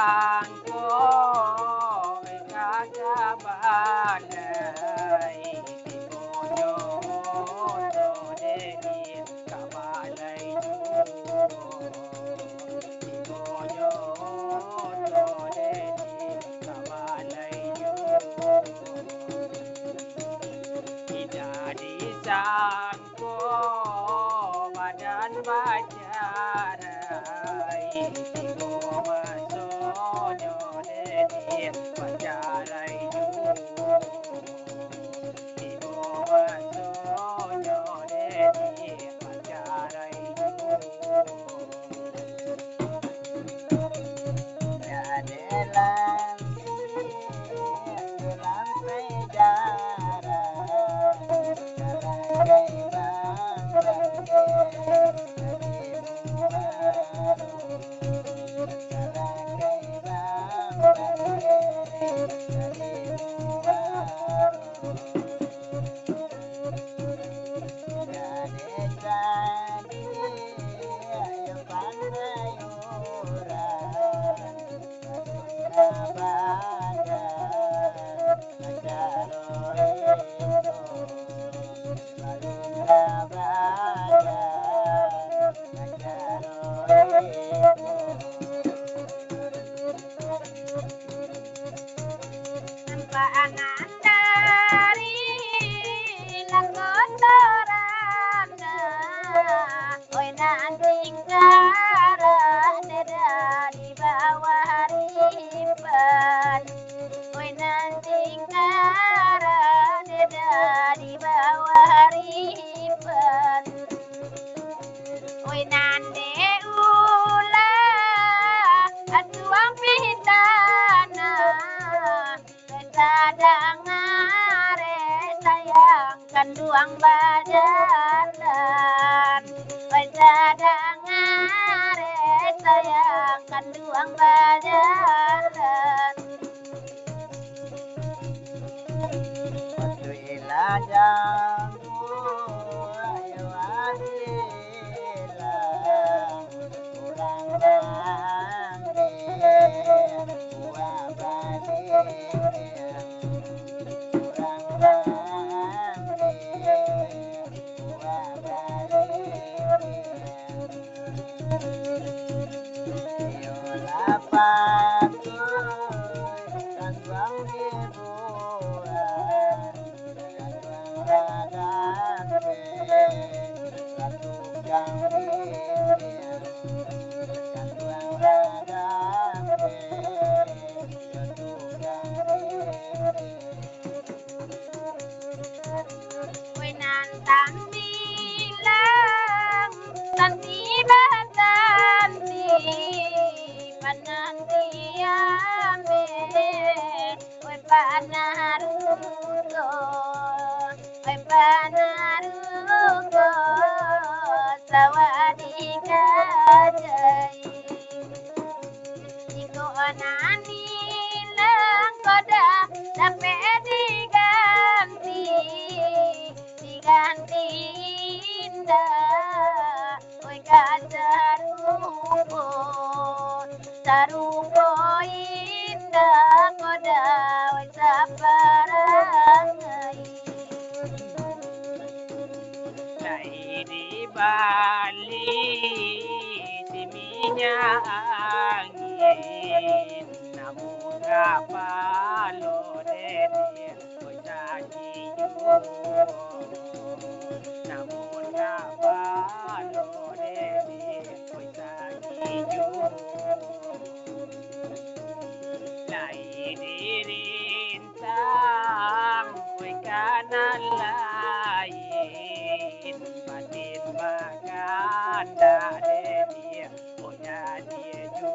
sangko kakabalay di konyo to deni kabalay di konyo to deni kabalay tidak disangko badan bajarai tigo masonyo deni bajarai tigo masonyo deni bajarai jadelan tulang Anandari lan kotorana oi nanting karane dari bawah riban oi nanting karane dari bawah riban oi nande ulah atuang pitana kadang are sayangkan duang badalan kadang are sayangkan duang badalan waktu ilajang ayo adilang kurang nangge buah balik tanti batanti panantiame oi panarugo sawadika jai iko anani lang koda sampai diganti indah oi sarupo indah koda oi saparangai lai di Bali di minyak angin namun kapalo deni oi sakiyu namun kapalo deni oi sakiyu lai dirintang oi kanan lain batin maganda deni oi adieju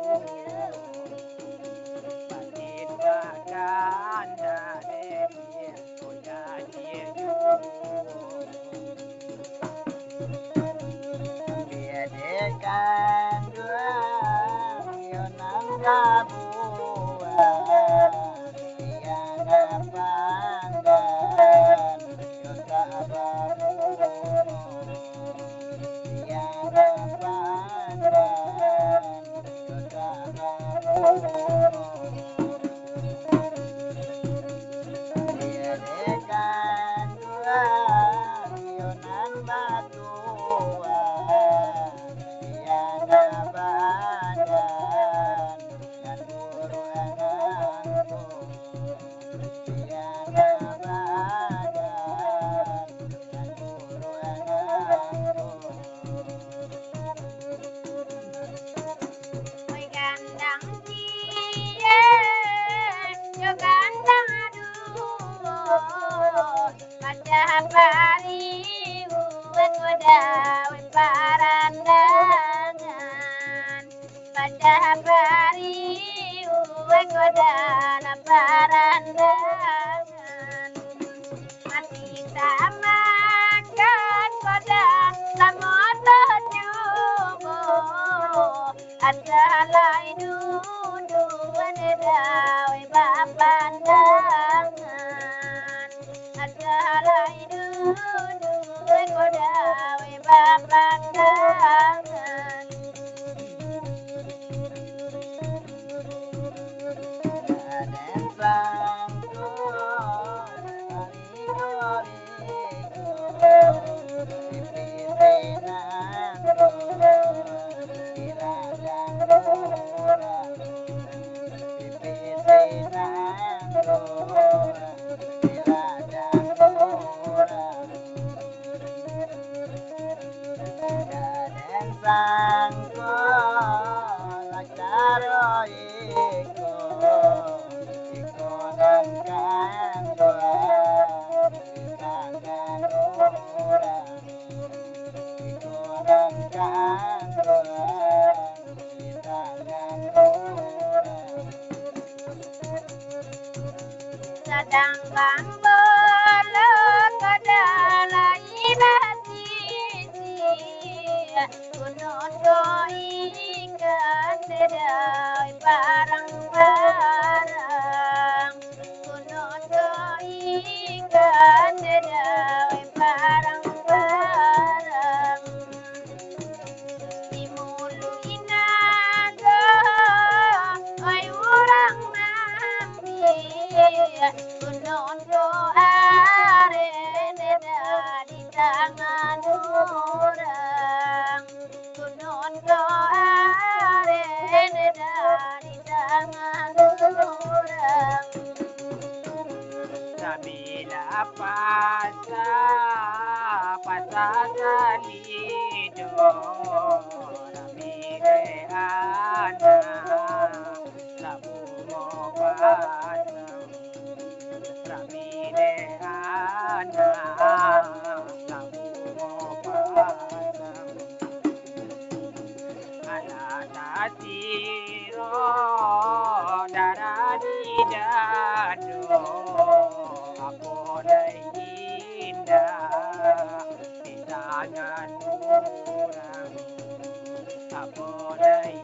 batin maganda deni oi adieju biadekan dua yonang kabuan tiada panggan yota babuno tiada panggan yota babuno dan parandangan mati samakan koda lamoto nyubo adalah dudu dawe bapandangan adalah dudu kodawe bapandangan Sadang bang bolo kadala ibasisi kunut ikan sedai barang-barang kunut ikan sedai barang-barang di mulu inaga ay urang nampi kunut are neda di tangan orang kunut are neda di tangan orang Sabila pasa salido Ramire ana Labumo pasa Ramire ana Labumo pasa Alatiro daradi dado Ako na'y indah di tangan orang Ako na'y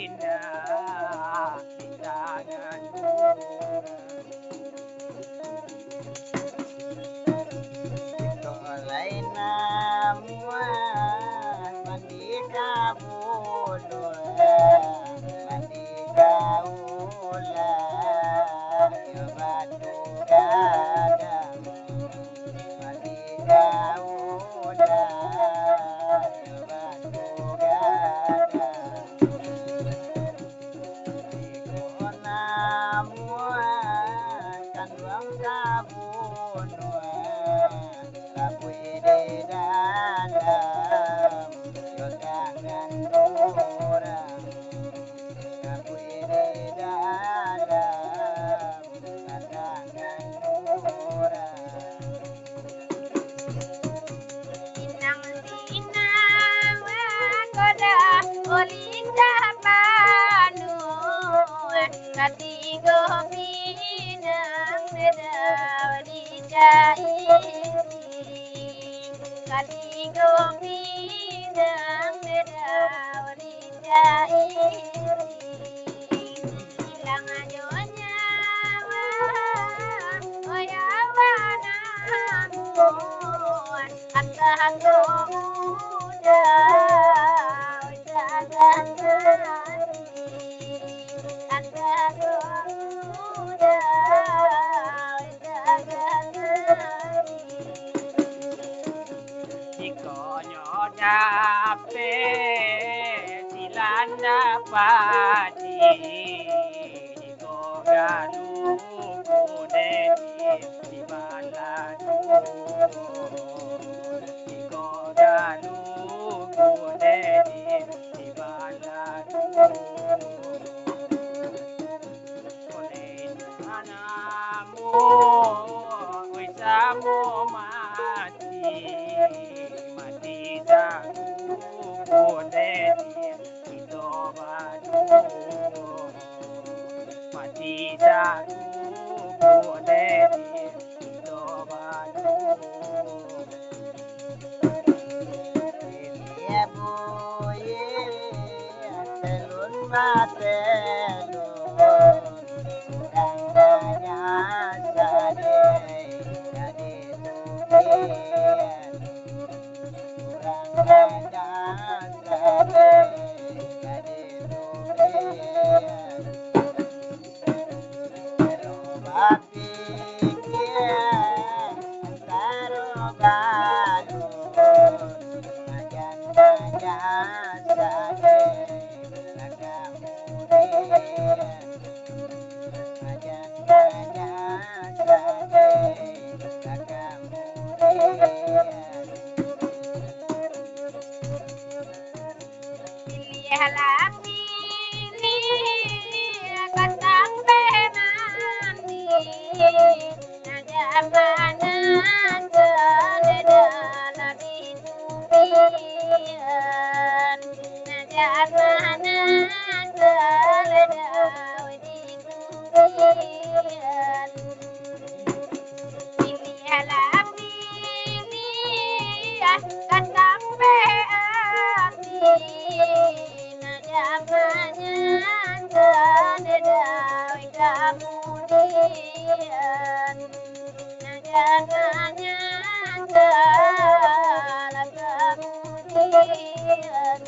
indah di tangan orang Tolay namuan mandi ka buluan mandi ka ulan ya batu gadang mandi ka ulan ya batu gadang Iko namuan kan bang kabunuan Kapui di dalam yodangan orang Kapui di dalam yodangan orang Inang-inang koda olita panu katigo pinang neda dijai katigo pinang neda dijai ilang ajonya Anggo muda jagan Anggo muda jagan Iko nyodape silanda pati Iko galuku dedi di baladu Iko galuku dedi di baladu Oleh manamu wisamu mati mati dagu dedi ito badu mati tidak boleh dicoba. Ini boye telun matelun tandanya sade jadi tulen tandanya sade jadi tulen Robat pikir taruh Ajandanya sade agak murid Ajandanya sade agak murid Pilihlah pilih akan sampai nanti Najamanan sededana ditubian Najamanan sededana ditubian Pilihlah pilih akan sampai hati Najamanan sededana kemudian Najamanan sededana kemudian